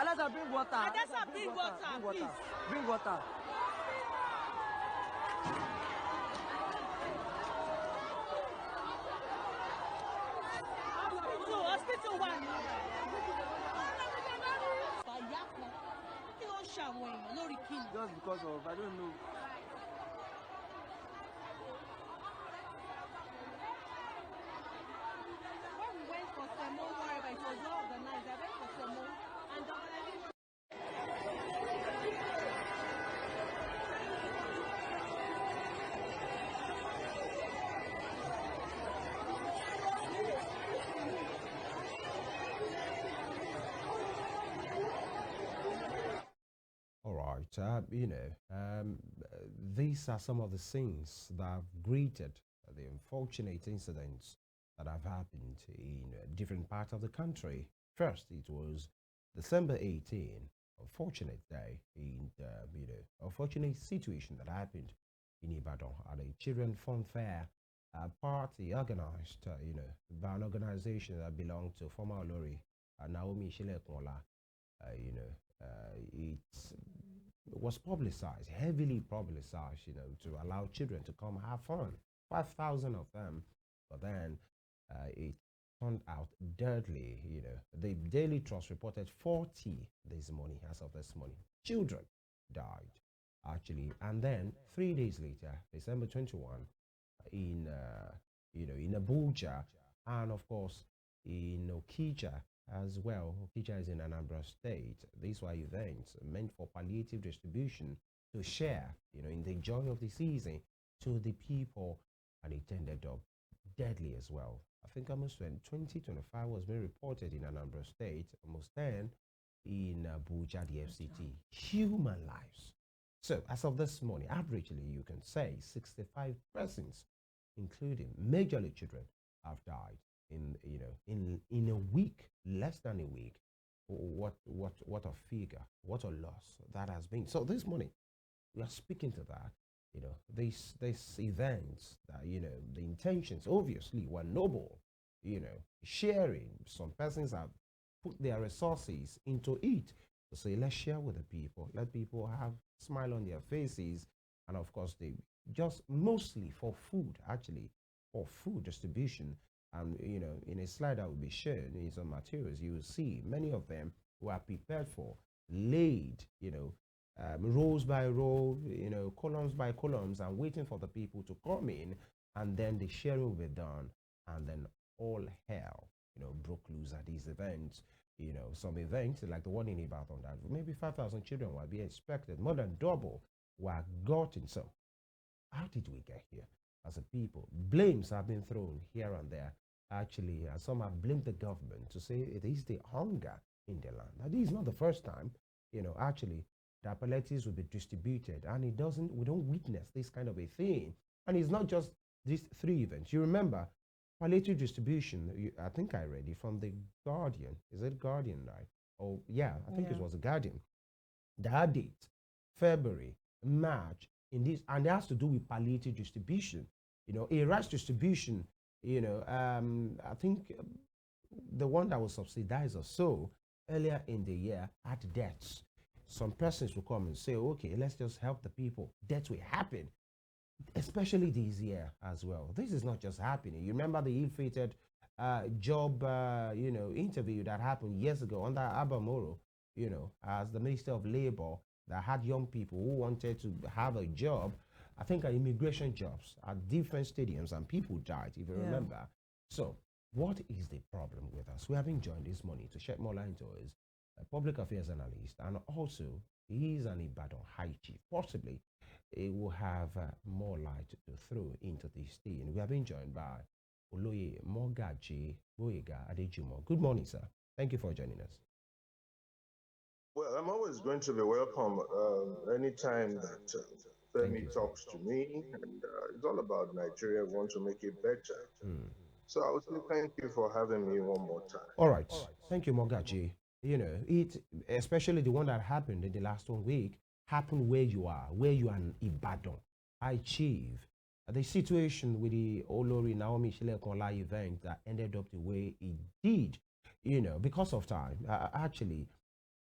Alexa, bring water. Alexa, bring water, please. Bring water. Hospital one. Just because of, I don't know. When we went for sermon, wherever it was well organized, I went for sermon and the organization. All right, these are some of the scenes that have greeted the unfortunate incidents that have happened in different parts of the country. First, it was December 18, unfortunate day, and unfortunate situation that happened in Ibadan at a children fun fair party organized, by an organization that belonged to former Olori Naomi Shilekola. It was publicized, heavily publicized, to allow children to come have fun. 5,000 of them, but then it turned out deadly. The Daily Trust reported 40 this morning, as of this morning. Children died, actually, and then 3 days later, December 21, in in Abuja, and of course in Okija as well. Okija is in Anambra State. These were events meant for palliative distribution to share, in the joy of the season to the people, and it ended up deadly as well. I think almost when 2025 was being reported in Anambra State, almost 10 in Abuja, the FCT. Human lives. So as of this morning, averagely you can say 65 persons, including majorly children, have died in a week, less than a week. What a figure, what a loss that has been. So this morning we are speaking to that. These events that, the intentions obviously were noble, sharing. Some persons have put their resources into it to say, let's share with the people, let people have smile on their faces. And of course, they just mostly for food, actually, for food distribution. And, in a slide that will be shown in some materials, you will see many of them were prepared for, laid, rows by row, columns by columns, and waiting for the people to come in, and then the sharing will be done, and then all hell, broke loose at these events. Some events like the one in Ibadan, that maybe 5,000 children will be expected, more than double were gotten. So how did we get here as a people? Blames have been thrown here and there, actually, and some have blamed the government to say it is the hunger in the land. Now, this is not the first time, actually, that palliatives will be distributed, and we don't witness this kind of a thing. And it's not just these 3 events. You remember palliative distribution, I think I read it from the Guardian. Is it Guardian, right? Oh yeah, I think it was the Guardian. That date, February, March, in this, and it has to do with palliative distribution. A rice distribution, I think the one that was subsidized or so earlier in the year had deaths. Some persons will come and say, okay, let's just help the people. Deaths will happen, especially this year as well. This is not just happening. You remember the ill-fated job, interview that happened years ago under Abamoro, as the Minister of Labor, that had young people who wanted to have a job, I think immigration jobs at different stadiums, and people died, if you remember. So what is the problem with us? We have been joined this morning to shed more light into is a public affairs analyst, and also he is an Ibadan high chief. Possibly it will have more light to throw into this thing. We have been joined by Oloye Mogaji, Gboyega, Adejumo. Good morning, sir. Thank you for joining us. Well, I'm always going to be welcome anytime that Femi talks to me. And it's all about Nigeria. We want to make it better. So I would say thank you for having me one more time. All right. Thank you, Mogaji. It, especially the one that happened in the last 1 week, happened where you are in Ibadan. I chief. The situation with the Olori Naomi Shilekola event that ended up the way it did, because of time. Actually,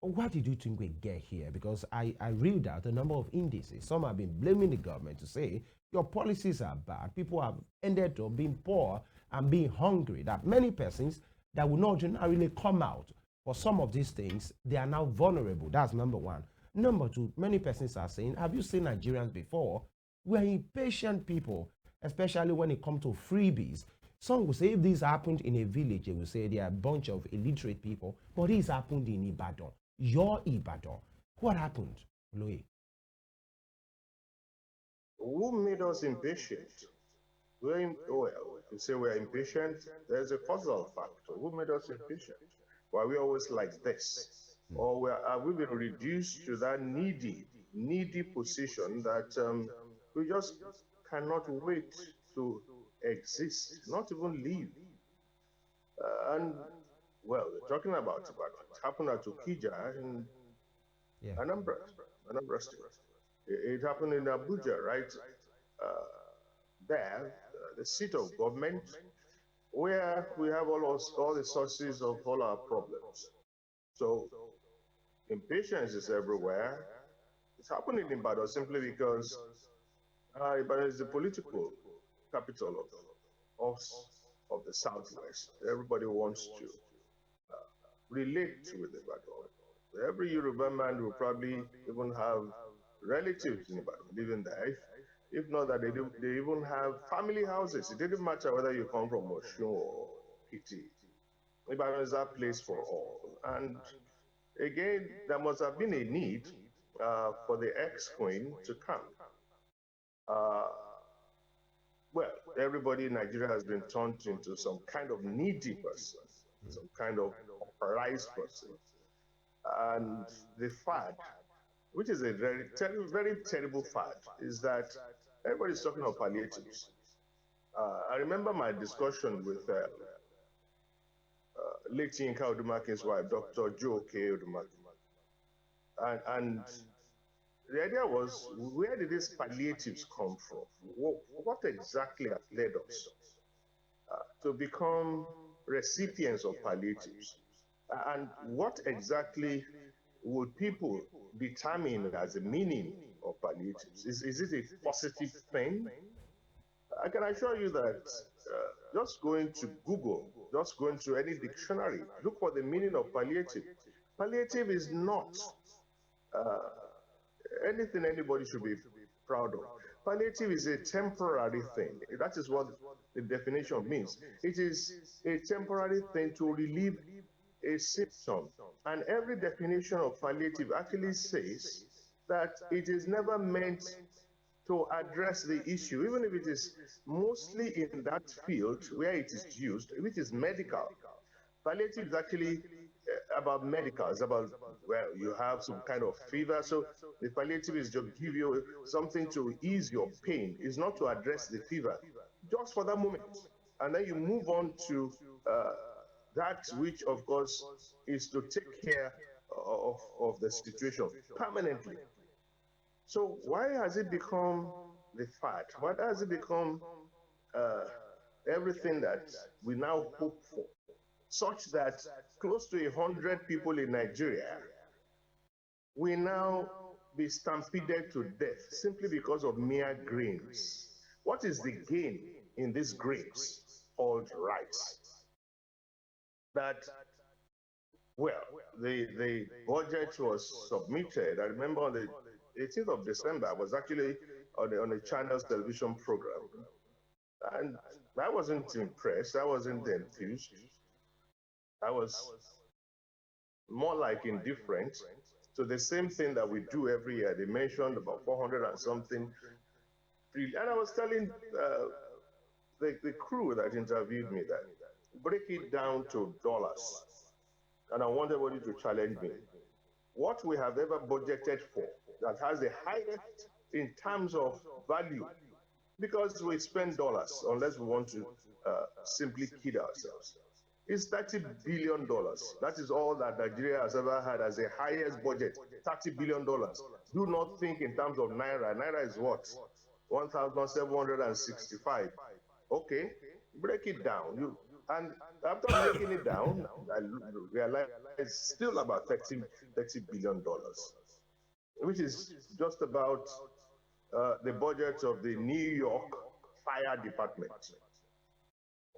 Why did you think we get here? Because I read out a number of indices. Some have been blaming the government to say your policies are bad. People have ended up being poor and being hungry. That many persons that would not ordinarily come out for some of these things, they are now vulnerable. That's number one. Number two, many persons are saying, have you seen Nigerians before? We're impatient people, especially when it comes to freebies. Some will say if this happened in a village, they will say they are a bunch of illiterate people, but this happened in Ibadan. Your Ibadan. What happened, Louis? Who made us impatient? Well, if you say we're impatient, there's a causal factor. Who made us impatient? Why we always like this? Or have we been reduced to that needy position that we just cannot wait to exist, not even live? And well, we're talking about it happened at Okija in Anambra State. It happened in Abuja, right? There, the seat of government, where we have all the sources of all our problems. So impatience is everywhere. It's happening in Ibadan simply because Ibadan is the political capital of the Southwest. Everybody wants to relate with Ibadan. Every Yoruba man will probably even have relatives in Ibadan living there. If not that, they even have family houses. It didn't matter whether you come from Oshun or Kiti. Ibadan is that place for all. And again, there must have been a need for the ex-queen to come. Well, everybody in Nigeria has been turned into some kind of needy person, some kind of authorized person. And the fad, which is a very terrible fad, is that everybody's talking of palliatives. I remember my discussion with late Yinka Odumakin's wife, Dr. Joe K. Odumaki. And the idea was, where did these palliatives come from? What exactly has led us to become recipients of palliatives? And what exactly would people determine as the meaning of palliatives? Is it a positive thing? I can assure you that just going to Google, just going to any dictionary, look for the meaning of palliative. Palliative is not anything anybody should be proud of. Palliative is a temporary thing. That is what the definition means. It is a temporary thing to relieve a symptom. And every definition of palliative actually says that it is never meant to address the issue, even if it is mostly in that field where it is used, which is medical. Palliative is actually about medical. It's about, well, you have some kind of fever, so the palliative is to give you something to ease your pain. It's not to address the fever, just for that moment. And then you move on to that which, of course, is to take care of the situation permanently. So why has it become the fad? Why has it become everything that we now hope for? Such that close to 100 people in Nigeria will now be stampeded to death simply because of mere grains. What is the gain in these grains called rights? That, well, the budget was submitted. I remember on the 18th of December, I was actually on a channel's television program. And I wasn't impressed. I wasn't enthused. I was more like indifferent to the same thing that we do every year. They mentioned about 400 and something. And I was telling the crew that interviewed me that break it down to dollars. And I want everybody to challenge me. What we have ever budgeted for that has the highest in terms of value, because we spend dollars unless we want to simply kid ourselves, is $30 billion. That is all that Nigeria has ever had as the highest budget, $30 billion. Do not think in terms of Naira. Naira is what? 1,765. Okay, break it down. And after breaking it down, I realized it's still about $30 billion, which is just about the budget of the New York Fire Department.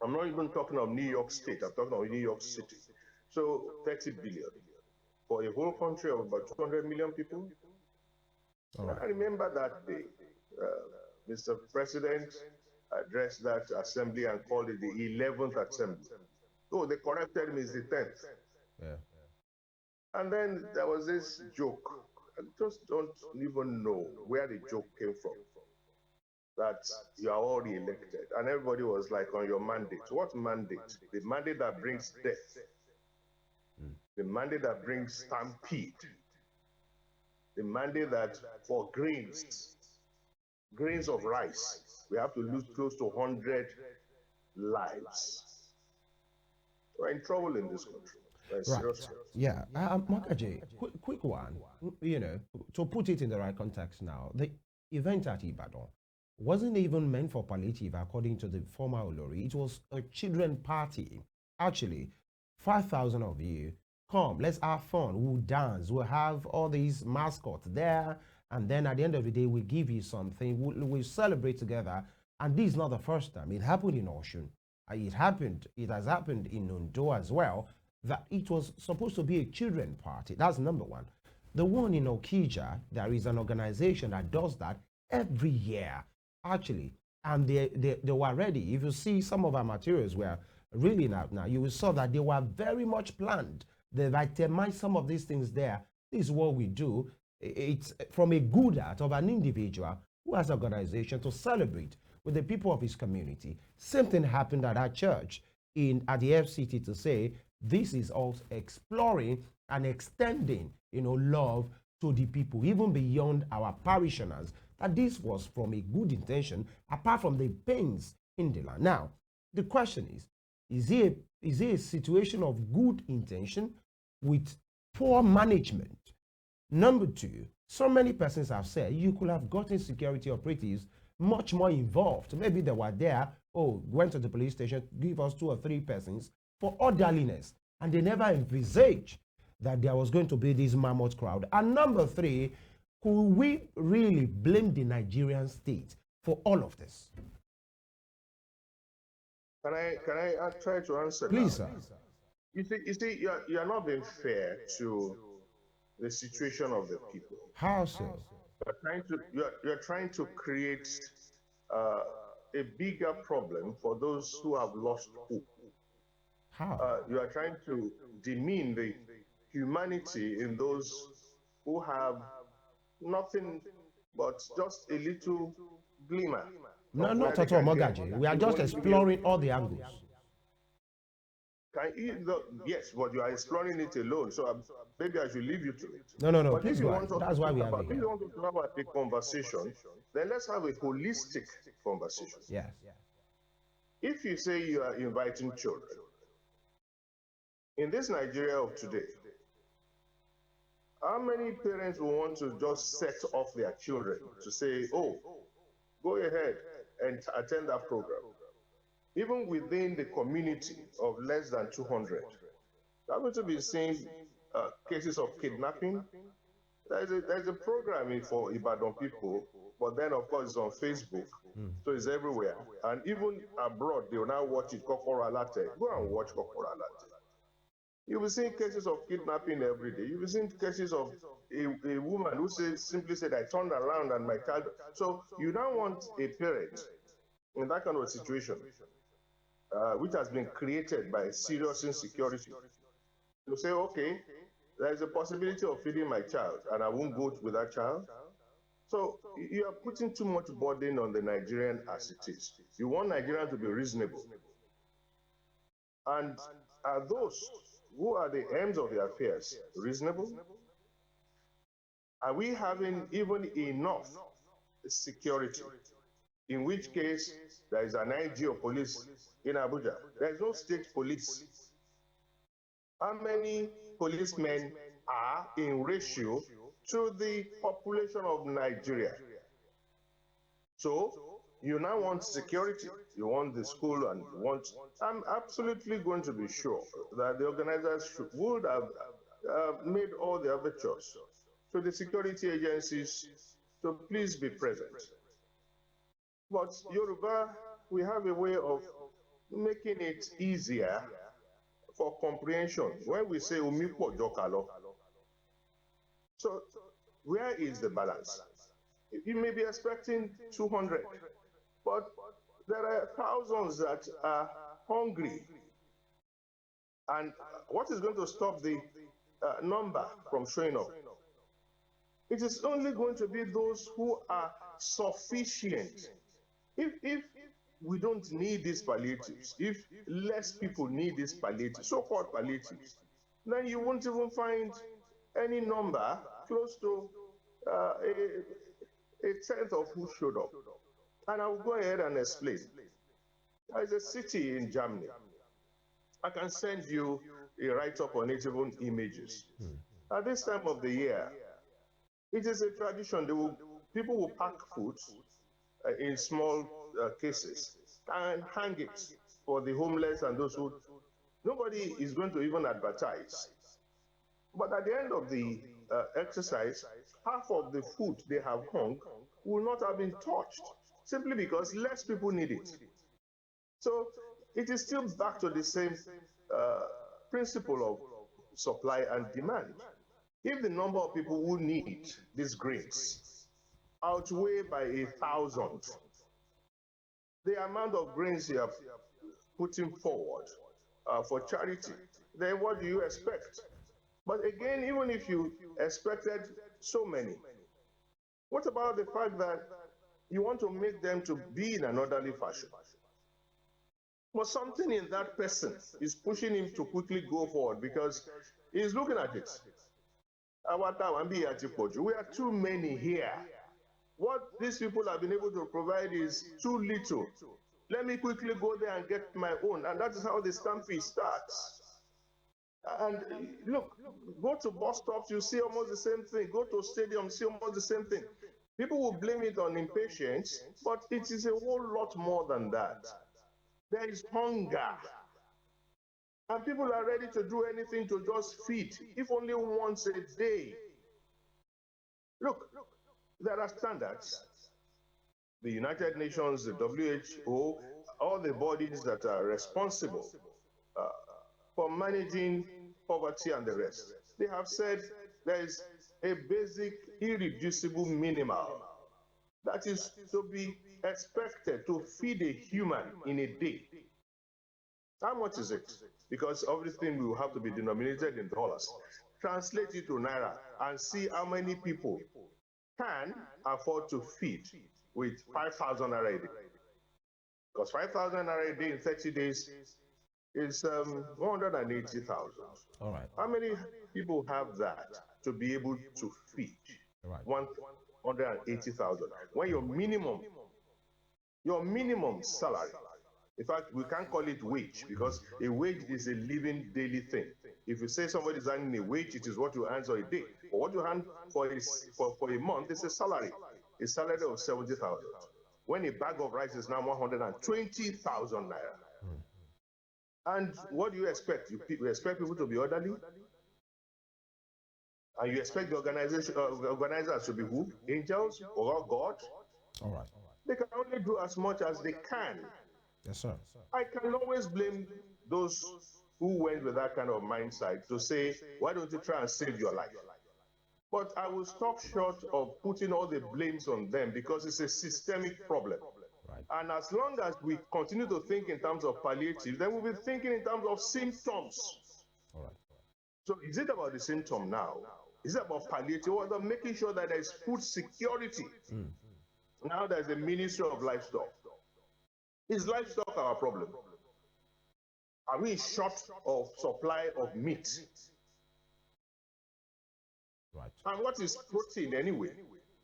I'm not even talking of New York State, I'm talking of New York City. So 30 billion for a whole country of about 200 million people. Right. I remember that day, Mr. President addressed that assembly and called it the 11th assembly. Oh, they corrected me, it's the 10th. Yeah. And then there was this joke. I just don't even know where the joke came from. That you are already elected. And everybody was like, on your mandate. What mandate? The mandate that brings death. The mandate that brings stampede. The mandate that for grains of rice, we have to lose close to 100 lives. We're in trouble in this country. Right. Yeah. Mogaji, quick one. You know, to put it in the right context now, the event at Ibadan wasn't even meant for palliative, according to the former Olori. It was a children party. Actually, 5,000 of you come, let's have fun. We'll dance. We'll have all these mascots there. And then at the end of the day, we'll give you something. We'll celebrate together. And this is not the first time. It happened in Osun. It has happened in Ondo as well, that it was supposed to be a children party. That's number one. The one in Okija, there is an organization that does that every year, actually. And they were ready. If you see some of our materials were really now, you will saw that they were very much planned. They've itemized some of these things there. This is what we do. It's from a good heart of an individual who has an organization to celebrate with the people of his community. Same thing happened at our church at the FCT to say this is also exploring and extending, love to the people, even beyond our parishioners. That this was from a good intention, apart from the pains in the land. Now, the question is it a situation of good intention with poor management? Number two, so many persons have said you could have gotten security operatives much more involved. Maybe they were there, went to the police station, give us 2 or 3 persons for orderliness. And they never envisaged that there was going to be this mammoth crowd. And number 3, could we really blame the Nigerian state for all of this? Can I try to answer? Please, sir. You see, you're not being fair to the situation of the people. How so? You're trying to create a bigger problem for those who have lost hope. How? You are trying to demean the humanity in those who have nothing but just a little glimmer. No, not at all, Mogaji. We are just exploring all the angles. Yes, but you are exploring it alone, so maybe I should leave you to it. No, but please go ahead. That's why we have it. If you want to have a conversation, then let's have a holistic conversation. Yes. If you say you are inviting children, in this Nigeria of today, how many parents will want to just set off their children to say, oh, go ahead and attend that program? Even within the community of less than 200, there are going to be seeing cases of kidnapping. There's a program for Ibadan people, but then of course it's on Facebook, so it's everywhere. And even abroad, they will now watch it, Kokoro Alate. Go and watch Kokoro Alate. You will see cases of kidnapping every day. You will see cases of a woman who simply said, I turned around and my child. So you now want a parent in that kind of a situation, which has been created by serious insecurity, to say, okay, there's a possibility of feeding my child and I won't go with that child. So you are putting too much burden on the Nigerian as it is. You want Nigerians to be reasonable. And are those who are the ends of the affairs reasonable? Are we having even enough security? In which case, there is an IG of police in Abuja. There is no state police. How many policemen are in ratio to the population of Nigeria? So you now want security. you want the school, and you want, I'm absolutely going to be sure that the organizers would have made all the overtures to the security agencies to please be present. But Yoruba, we have a way of making it easier for comprehension when we say Umipo Jokalo. So where is the balance? You may be expecting 200, but there are thousands that are hungry. And what is going to stop the number from showing up? It is only going to be those who are sufficient. If we don't need these palliatives, if less people need these palliatives, so-called palliatives, then you won't even find any number close to a tenth of who showed up. And I will go ahead and explain. There is a city in Germany. I can send you a write-up on it, even images. At this time of the year, it is a tradition. People will pack food in small cases and hang it for the homeless and those who, nobody is going to even advertise. But at the end of the exercise, half of the food they have hung will not have been touched, simply because less people need it. So it is still back to the same principle of supply and demand. If the number of people who need these grains outweigh by 1,000 the amount of grains you are putting forward for charity, then what do you expect? But again, even if you expected so many, what about the fact that you want to make them to be in an orderly fashion? But something in that person is pushing him to quickly go forward because he's looking at it. We are too many here. What these people have been able to provide is too little. Let me quickly go there and get my own. And that is how the stampede starts. And look, go to bus stops, you see almost the same thing. Go to stadiums, see almost the same thing. People will blame it on impatience, but it is a whole lot more than that. There is hunger. And people are ready to do anything to just feed, if only once a day. Look, there are standards. The United Nations, the WHO, all the bodies that are responsible for managing poverty and the rest, they have said there is a basic irreducible minimal that is to be expected to feed a human in a day. How much is it? Because everything will have to be denominated in dollars. Translate it to Naira and see how many people can afford to feed with 5,000 Naira a day. Because 5,000 Naira a day in 30 days is 180,000. All right. How many people have that to be able to feed? Right. 180,000. When your minimum salary, in fact, we can't call it wage because a wage is a living daily thing. If you say somebody is earning a wage, it is what you earn for a day. But what you earn for a month is a salary of 70,000. When a bag of rice is now 120,000 naira. And what do you expect? You expect people to be orderly? And you expect the organizers to be who? Angels or God? All right. They can only do as much as they can. Yes, sir. I can always blame those who went with that kind of mindset to say, why don't you try and save your life? But I will stop short of putting all the blames on them because it's a systemic problem. Right. And as long as we continue to think in terms of palliative, then we'll be thinking in terms of symptoms. All right. So is it about the symptom now? Is it about palliative or about making sure that there is food security? Now there's a Ministry of Livestock. Is livestock our problem? Are we short of supply of meat? Right. And what is protein anyway?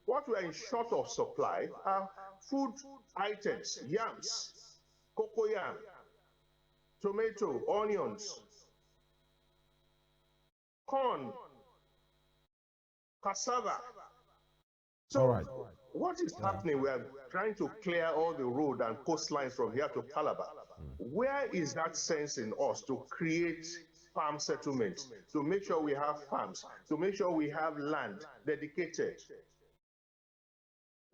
What we are in short of supply are food items, yams, cocoyam, tomato, onions, corn, cassava, So All right. what is happening? We are trying to clear all the road and coastlines from here to Calabar. Where is that sense in us to create farm settlements, to make sure we have farms, to make sure we have land dedicated?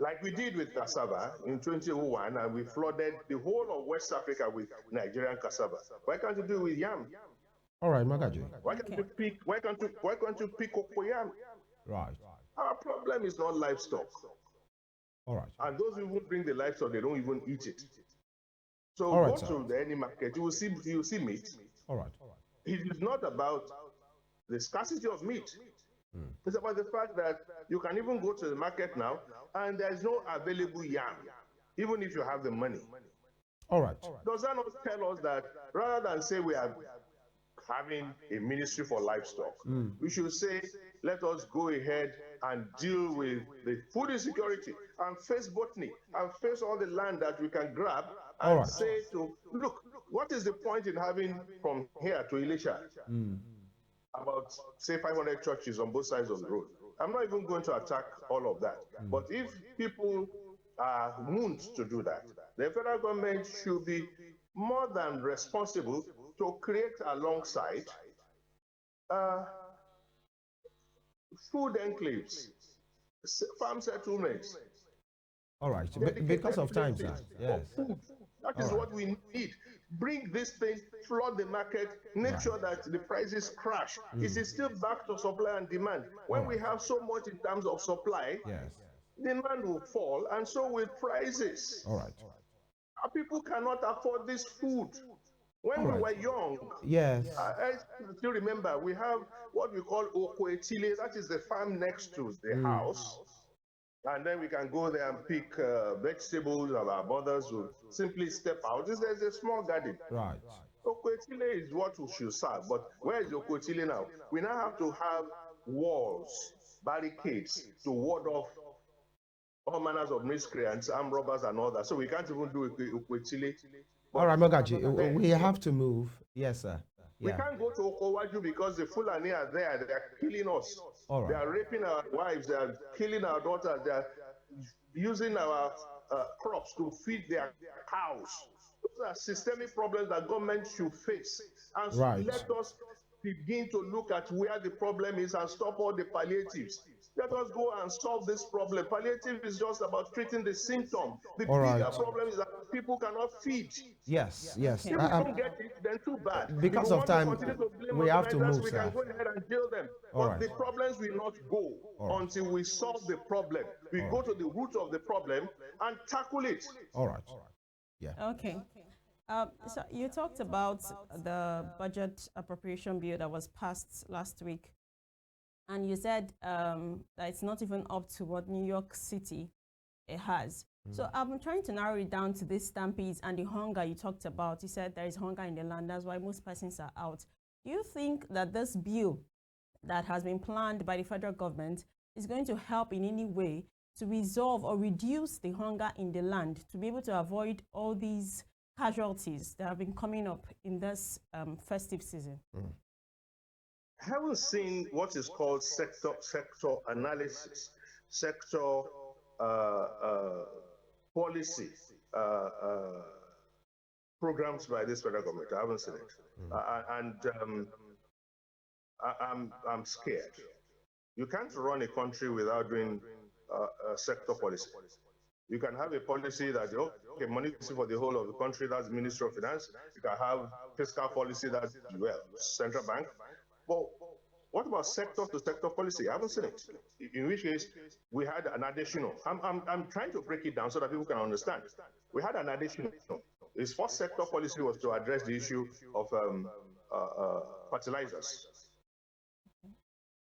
Like we did with cassava in 2001, and we flooded the whole of West Africa with Nigerian cassava. Why can't you do it with yam? All right, Mogaji. Why can't you pick? Why can't you pick cocoyam? Right. Our problem is not livestock, All right. and those who even bring the livestock, they don't even eat it. So All right, go sir. to any market, you will see meat. All right. It is not about the scarcity of meat. It's about the fact that you can even go to the market now and there's no available yam, even if you have the money. All right. Does that not tell us that rather than say we are having a ministry for livestock, we should say, let us go ahead and deal with the food insecurity and face botany and face all the land that we can grab and All right. say to, look, what is the point in having from here to Elisha about, say, 500 churches on both sides of the road? I'm not even going to attack all of that. But if people are moved to do that, the federal government should be more than responsible to create alongside food enclaves, farm settlements. All right. Because of time, sir. Yes. Food. That is what we need. Bring this thing, flood the market, make sure that the prices crash. It is still back to supply and demand. When we have so much in terms of supply, Yes. demand will fall, and so will prices. All right. Our people cannot afford this food. When we were young, Yes. I still remember we have what we call Okechukwu, that is the farm next to the house. And then we can go there and pick vegetables, and our mothers will simply step out. There's a small garden. Right. Okechukwu is what we should serve, but where is Okechukwu now? We now have to have walls, barricades to ward off all manners of miscreants, armed robbers, and all that. So we can't even do Okechukwu. All right, Mogaji, we have to move. Yes, sir. We Yeah. can't go to Okowaju because the Fulani are there. They are killing us. All right. They are raping our wives. They are killing our daughters. They are using our crops to feed their cows. Those are systemic problems that government should face. And so Right. let us begin to look at where the problem is and stop all the palliatives. Let us go and solve this problem. Palliative is just about treating the symptom. The All bigger right. problem is that people cannot feed. Yes. Yes. If we don't get it, then too bad. Because if we of want time, to continue to blame we have to organizers, move, we sir. can go ahead and jail them. All But right. the problems will not go All right. until we solve the problem. We All go right. to the root of the problem and tackle it. All right. Yeah. Okay. So you talked about the budget appropriation bill that was passed last week, and you said that it's not even up to what New York City has. So I'm trying to narrow it down to these stampedes and the hunger you talked about. You said there is hunger in the land. That's why most persons are out. Do you think that this bill that has been planned by the federal government is going to help in any way to resolve or reduce the hunger in the land, to be able to avoid all these casualties that have been coming up in this festive season? I haven't seen what is called sector analysis, sector policy programs by this federal government. I haven't seen it, I'm scared. You can't run a country without doing sector policy. You can have a policy that, okay, money for the whole of the country, that's the Ministry of Finance. You can have fiscal policy, that's, well, central bank. But what about sector to sector policy? I haven't seen it. In which case, we had an additional. I'm trying to break it down so that people can understand. We had an additional. His first sector policy was to address the issue of fertilizers.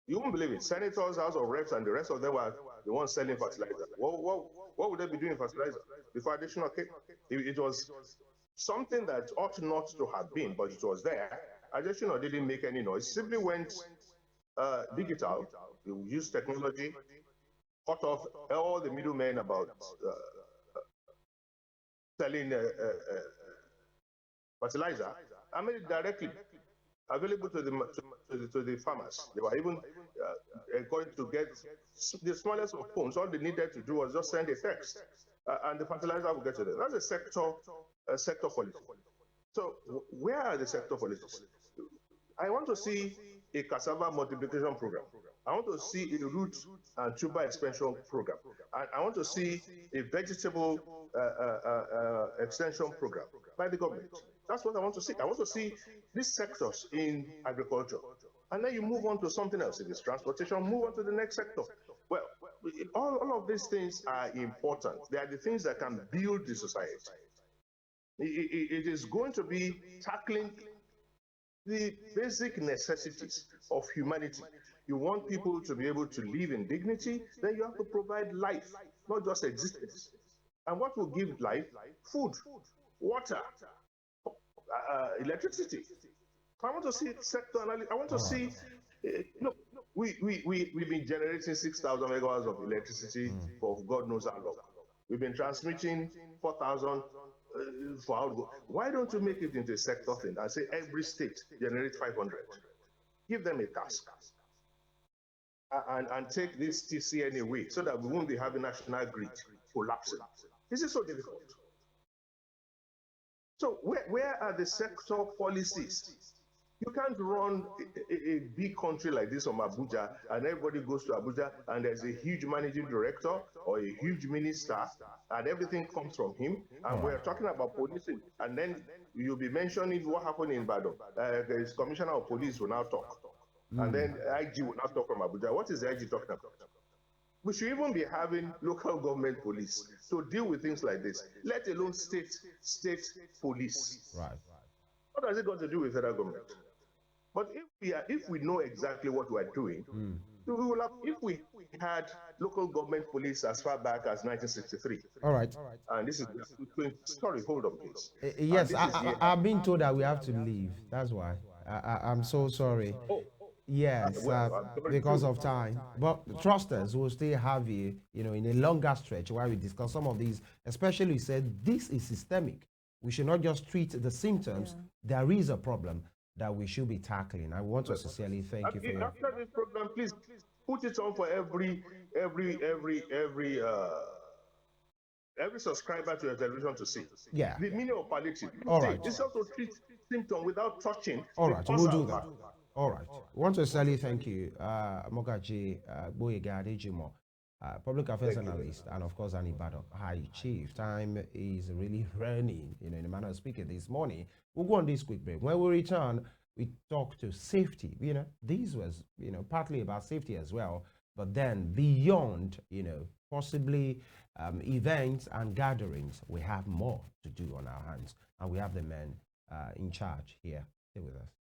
You won't believe it. Senators, House of Reps, and the rest of them were the ones selling fertilizer. What would they be doing fertilizer before additional came? It was something that ought not to have been, but it was there. Additional didn't make any noise. Simply went digital. You used technology, cut off all the middlemen about selling fertilizer, and made it directly available to the farmers. They were even going to get the smallest of phones. All they needed to do was just send a text, and the fertilizer will get to them. That's a sector policy. So where are the sector policies? I want to see a cassava multiplication program. I want to see a root and tuber expansion program. I want to see a vegetable extension program by the government. That's what I want to see. I want to see these sectors in agriculture. And then you move on to something else. If it's transportation, move on to the next sector. Well, all of these things are important. They are the things that can build the society. It is going to be tackling the basic necessities of humanity. You want people to be able to live in dignity, then you have to provide life, not just existence. And what will give life? Food, water, electricity. I want to see sector analysis. I want to see, look, we've been generating 6,000 megawatts of electricity for God knows how long. We've been transmitting 4,000 for outgo. Why don't you make it into a sector thing and say every state generates 500? Give them a task. And take this TCN away so that we won't be having national grid collapsing. This is so difficult. So where are the sector policies? You can't run a big country like this from Abuja and everybody goes to Abuja and there's a huge managing director or a huge minister and everything comes from him. And we're talking about policing. And then you'll be mentioning what happened in Ibadan. The commissioner of police will now talk. And then IG will not talk from Abuja. What is the IG talking about? We should even be having local government police to deal with things like this, let alone state police. Right. What has it got to do with federal government? But if we know exactly what we're doing, we will have, if we had local government police as far back as 1963. All right. And this is, sorry, hold on, please. Yes, I've been told that we have to leave. That's why. I'm so sorry. Oh. Yes, because of time. But trust us, we'll still have you, in a longer stretch where we discuss some of these. Especially, you said this is systemic. We should not just treat the symptoms. Yeah. There is a problem that we should be tackling. I want to sincerely thank you for your... After this program, please put it on for every subscriber to your television to see. Yeah. The meaning of palliative. All right. This also treats symptom without touching. All right, we'll do that. All right. I want to sincerely thank you, Mogaji, Gboyega, Adejumo, Public Affairs Analyst, and of course, an Ibadan High Chief. Time is really running, in a manner of speaking this morning. We'll go on this quick break. When we return, we talk to safety. This was, partly about safety as well, but then beyond, possibly events and gatherings, we have more to do on our hands, and we have the men in charge here. Stay with us.